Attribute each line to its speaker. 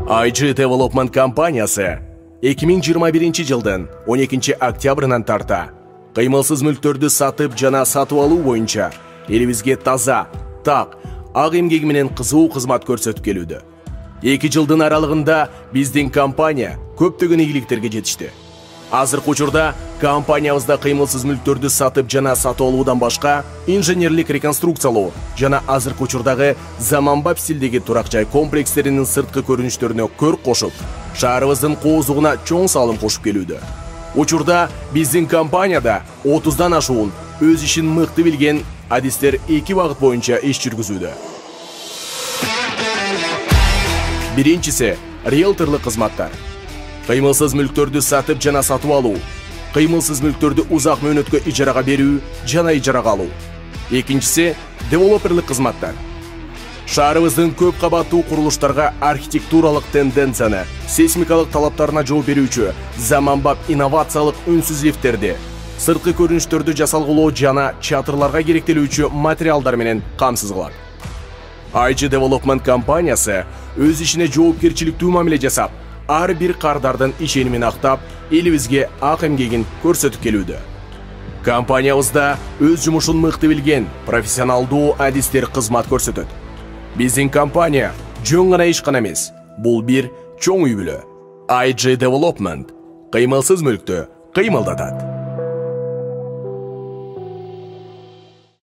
Speaker 1: IG Development компаниясы 2021 жылдын 12 октябрынан тарта кыймылсыз мүлктөрдү сатып жана сатып алуу боюнча элибизге таза, так, ак эмгеги менен кызуу кызмат көрсөтүп келүүдө. 2 жылдын аралыгында биздин компания көптөгөн ийгиликтерге жетишти. Азыркы учурда компаниябызда кыймылсыз мүлктөрдү сатып жана сатып алуудан башка инженерлик реконструкциялоо жана азыркы учурдагы заманбап стилдеги турак жай комплекстеринин сырткы көрүнүштөрүнө көр кошуп, шаарыбыздын коозугуна чоң салым кошуп келүүдө. Учурда биздин компанияда 30дан ашуун өз ишин мыкты билген адистер 2 багыт боюнча иш жүргүзүүдө. Биринчиси риэлторлук кызматтар. Кыймылсыз мүлктөрдү сатып жана сатып алуу, кыймылсыз мүлктөрдү узак мөөнөткө ижарага берүү жана ижарага алуу. Экинчиси девелоперлук кызматтар. Шаарыбыздын көп кабаттуу курулуштарга архитектуралык тенденцияны, сейсмикалык талаптарына жооп берүүчү заманбап инновациялык үнсүз лифттерди, сырткы көрүнүштөрдү жасалгылоо жана чатырларга керектелүүчү материалдар менен камсыз кылат. IG Development компаниясы өз ишине жоопкерчиликтүү мамиле жасап, ар бир кардардын ишенимин актап, элибизге ак эмгегин көрсөтүп келүүдө. Компаниябызда өз жумушун мыкты билген профессионалдуу адистер кызмат көрсөтөт. Биздин компания жөн гана иш гана эмес, бул бир чоң үй бүлө. IG Development кыймылсыз мүлктү кыймылдатат.